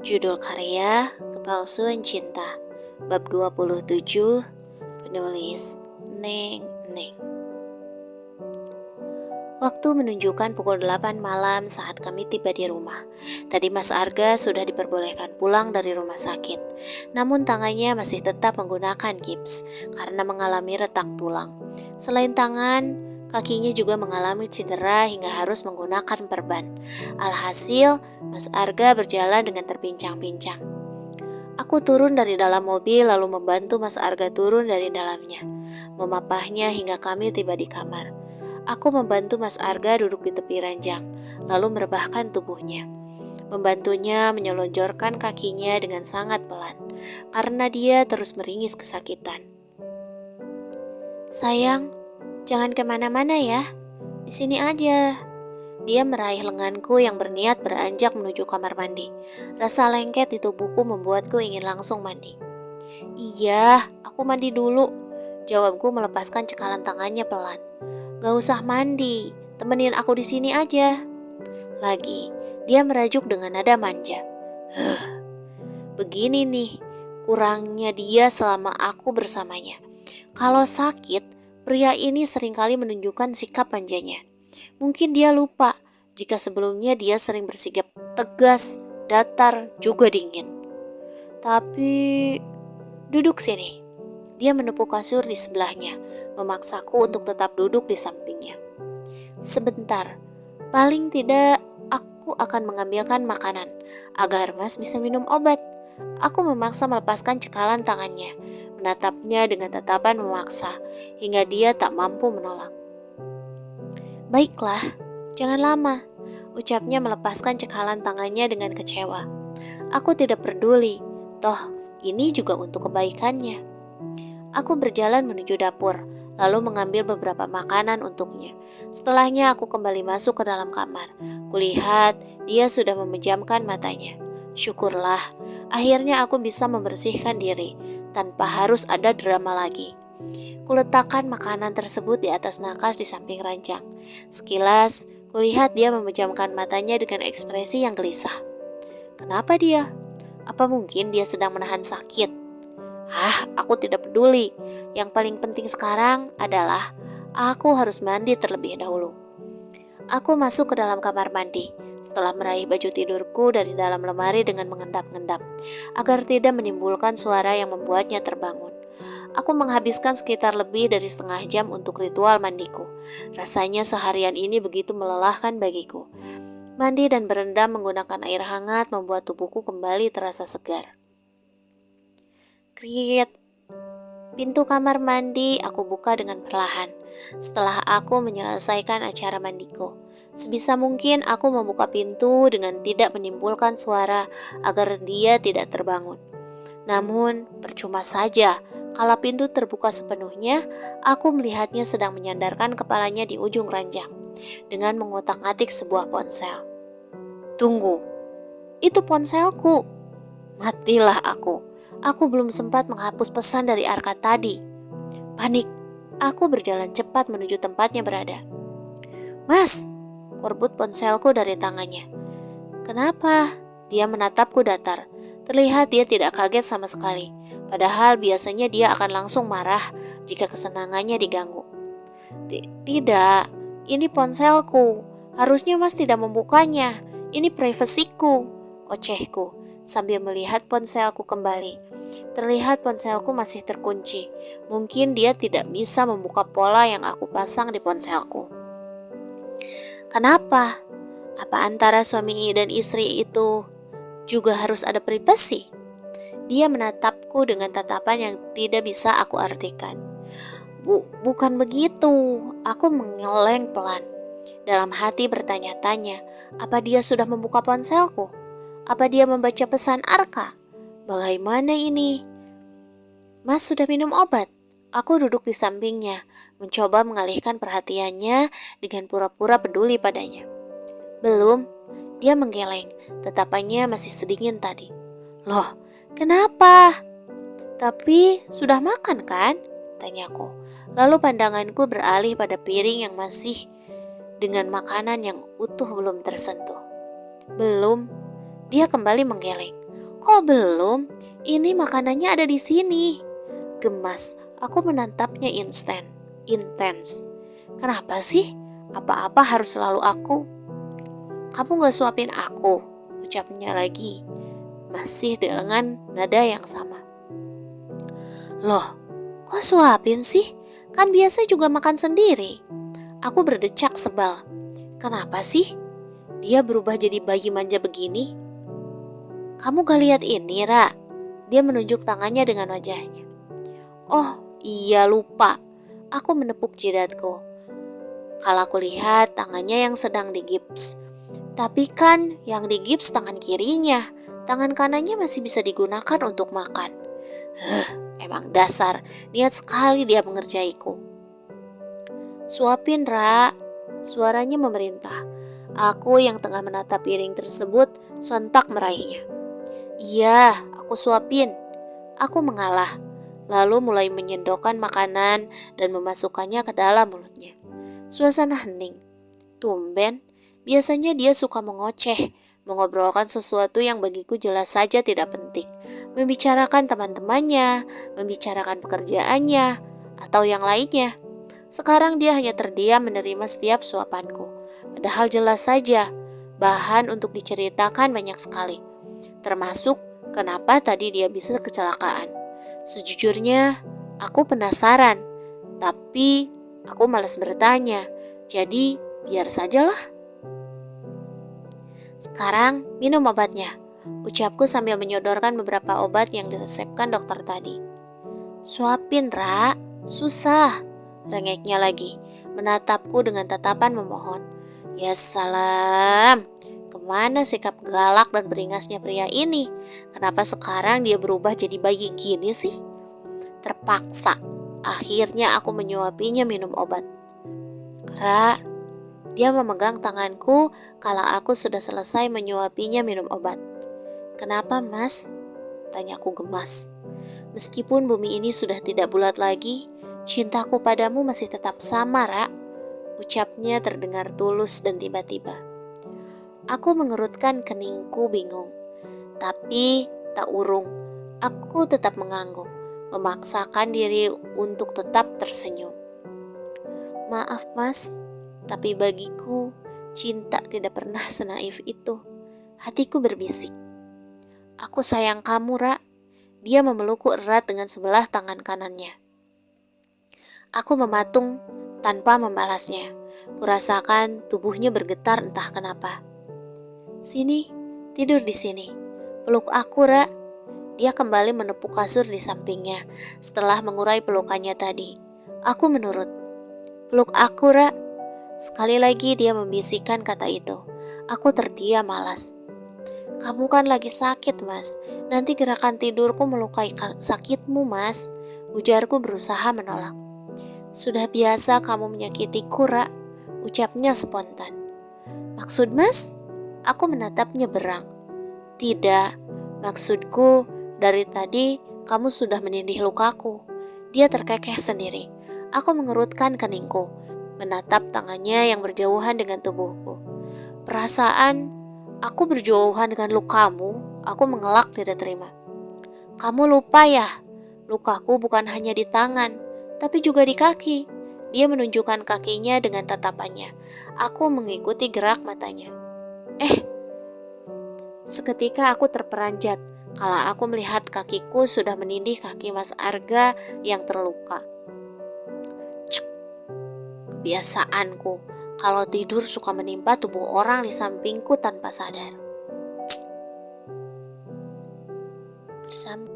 Judul karya Kepalsuan Cinta, bab 27, penulis Neng Neng. Waktu menunjukkan pukul 8 malam saat kami tiba di rumah. Tadi Mas Arga sudah diperbolehkan pulang dari rumah sakit. Namun tangannya masih tetap menggunakan gips karena mengalami retak tulang. Selain tangan, kakinya juga mengalami cedera hingga harus menggunakan perban. Alhasil, Mas Arga berjalan dengan terpincang-pincang. Aku turun dari dalam mobil lalu membantu Mas Arga turun dari dalamnya, memapahnya hingga kami tiba di kamar. Aku membantu Mas Arga duduk di tepi ranjang, lalu merebahkan tubuhnya. Membantunya menyelonjorkan kakinya dengan sangat pelan, karena dia terus meringis kesakitan. "Sayang, jangan kemana-mana ya, di sini aja." Dia meraih lenganku yang berniat beranjak menuju kamar mandi. Rasa lengket di tubuhku membuatku ingin langsung mandi. "Iya, aku mandi dulu," jawabku melepaskan cekalan tangannya pelan. "Gak usah mandi, temenin aku di sini aja." Lagi, dia merajuk dengan nada manja. Begini nih, kurangnya dia selama aku bersamanya. Kalau sakit, pria ini seringkali menunjukkan sikap manjanya. Mungkin dia lupa jika sebelumnya dia sering bersikap tegas, datar, juga dingin. Tapi, duduk sini. Dia menepuk kasur di sebelahnya, memaksaku untuk tetap duduk di sampingnya. "Sebentar, paling tidak aku akan mengambilkan makanan agar Mas bisa minum obat." Aku memaksa melepaskan cekalan tangannya, menatapnya dengan tatapan memaksa, hingga dia tak mampu menolak. "Baiklah, jangan lama," ucapnya melepaskan cekalan tangannya dengan kecewa. Aku tidak peduli, toh ini juga untuk kebaikannya. Aku berjalan menuju dapur, lalu mengambil beberapa makanan untuknya. Setelahnya aku kembali masuk ke dalam kamar. Kulihat dia sudah memejamkan matanya. Syukurlah, akhirnya aku bisa membersihkan diri tanpa harus ada drama lagi. Kuletakkan makanan tersebut di atas nakas di samping ranjang. Sekilas, kulihat dia memejamkan matanya dengan ekspresi yang gelisah. Kenapa dia? Apa mungkin dia sedang menahan sakit? Aku tidak peduli. Yang paling penting sekarang adalah aku harus mandi terlebih dahulu. Aku masuk ke dalam kamar mandi setelah meraih baju tidurku dari dalam lemari dengan mengendap-endap agar tidak menimbulkan suara yang membuatnya terbangun. Aku menghabiskan sekitar lebih dari setengah jam untuk ritual mandiku. Rasanya seharian ini begitu melelahkan bagiku. Mandi dan berendam menggunakan air hangat membuat tubuhku kembali terasa segar. Kriet. Pintu kamar mandi aku buka dengan perlahan. Setelah aku menyelesaikan acara mandiku, sebisa mungkin aku membuka pintu dengan tidak menimbulkan suara agar dia tidak terbangun. Namun, percuma saja. Kalau pintu terbuka sepenuhnya, aku melihatnya sedang menyandarkan kepalanya di ujung ranjang dengan mengotak-atik sebuah ponsel. "Tunggu, itu ponselku." Matilah aku. Aku belum sempat menghapus pesan dari Arka tadi. Panik, aku berjalan cepat menuju tempatnya berada. "Mas," kurebut ponselku dari tangannya. "Kenapa?" Dia menatapku datar. Terlihat dia tidak kaget sama sekali. Padahal biasanya dia akan langsung marah jika kesenangannya diganggu. "Tidak, ini ponselku. Harusnya Mas tidak membukanya. Ini privasiku," ocehku sambil melihat ponselku kembali. Terlihat ponselku masih terkunci. Mungkin dia tidak bisa membuka pola yang aku pasang di ponselku. "Kenapa? Apa antara suami dan istri itu juga harus ada privasi?" Dia menatapku dengan tatapan yang tidak bisa aku artikan. Bukan begitu." Aku mengeleng pelan. Dalam hati bertanya-tanya, apa dia sudah membuka ponselku? Apa dia membaca pesan Arka? Bagaimana ini? "Mas sudah minum obat?" Aku duduk di sampingnya, mencoba mengalihkan perhatiannya dengan pura-pura peduli padanya. "Belum." Dia menggeleng, tatapannya masih sedingin tadi. "Loh, kenapa?" "Tapi sudah makan kan?" tanyaku. Lalu pandanganku beralih pada piring yang masih dengan makanan yang utuh belum tersentuh. "Belum." Dia kembali menggeleng. Kok belum? Ini makanannya ada di sini. Gemas, aku menatapnya intens. Kenapa sih? Apa-apa harus selalu aku? Kamu gak suapin aku, ucapnya lagi. Masih dengan nada yang sama. Loh, kok suapin sih? Kan biasa juga makan sendiri. Aku berdecak sebal. Kenapa sih? Dia berubah jadi bayi manja begini? Kamu gak lihat ini, Ra? Dia menunjuk tangannya dengan wajahnya. Oh, iya lupa. Aku menepuk jidatku. Kalau aku lihat tangannya yang sedang digips. Tapi kan yang digips tangan kirinya. Tangan kanannya masih bisa digunakan untuk makan. Emang dasar, niat sekali dia mengerjaiku. Suapin, Ra. Suaranya memerintah. Aku yang tengah menatap piring tersebut sontak meraihnya. Iya, aku suapin. Aku mengalah, lalu mulai menyendokkan makanan dan memasukkannya ke dalam mulutnya. Suasana hening. Tumben, biasanya dia suka mengoceh, mengobrolkan sesuatu yang bagiku jelas saja tidak penting. Membicarakan teman-temannya, membicarakan pekerjaannya, atau yang lainnya. Sekarang dia hanya terdiam menerima setiap suapanku. Padahal jelas saja, bahan untuk diceritakan banyak sekali. Termasuk kenapa tadi dia bisa kecelakaan. Sejujurnya, aku penasaran. Tapi aku malas bertanya. Jadi, biar sajalah. Sekarang, minum obatnya. Ucapku sambil menyodorkan beberapa obat yang diresepkan dokter tadi. Suapin, Ra. Susah. Rengeknya lagi, menatapku dengan tatapan memohon. Ya salam, kemana sikap galak dan beringasnya pria ini? Kenapa sekarang dia berubah jadi bayi gini sih? Terpaksa, akhirnya aku menyuapinya minum obat. Ra, dia memegang tanganku kala aku sudah selesai menyuapinya minum obat. Kenapa, Mas? Tanyaku gemas. Meskipun bumi ini sudah tidak bulat lagi, cintaku padamu masih tetap sama, Ra. Ucapnya terdengar tulus dan tiba-tiba. Aku mengerutkan keningku bingung. Tapi tak urung. Aku tetap mengangguk, memaksakan diri untuk tetap tersenyum. Maaf, Mas, tapi bagiku cinta tidak pernah senaif itu. Hatiku berbisik. Aku sayang kamu, Ra. Dia memelukku erat dengan sebelah tangan kanannya. Aku mematung tanpa membalasnya. Kurasakan tubuhnya bergetar entah kenapa. Sini, tidur di sini. Peluk aku, Ra. Dia kembali menepuk kasur di sampingnya setelah mengurai pelukannya tadi. Aku menurut. Peluk aku, Ra. Sekali lagi dia membisikkan kata itu. Aku terdiam malas. Kamu kan lagi sakit, Mas. Nanti gerakan tidurku melukai sakitmu, Mas. Ujarku berusaha menolak. Sudah biasa kamu menyakitiku, Ra. Ucapnya spontan. Maksud, Mas? Aku menatapnya berang. Tidak, maksudku dari tadi kamu sudah menindih lukaku. Dia terkekeh sendiri. Aku mengerutkan keningku, menatap tangannya yang berjauhan dengan tubuhku. Perasaan aku berjauhan dengan lukamu, aku mengelak tidak terima. Kamu lupa ya, lukaku bukan hanya di tangan, tapi juga di kaki. Dia menunjukkan kakinya dengan tatapannya. Aku mengikuti gerak matanya. Seketika aku terperanjat kala aku melihat kakiku sudah menindih kaki Mas Arga yang terluka. Cuk, kebiasaanku kalau tidur suka menimpa tubuh orang di sampingku tanpa sadar. Bersama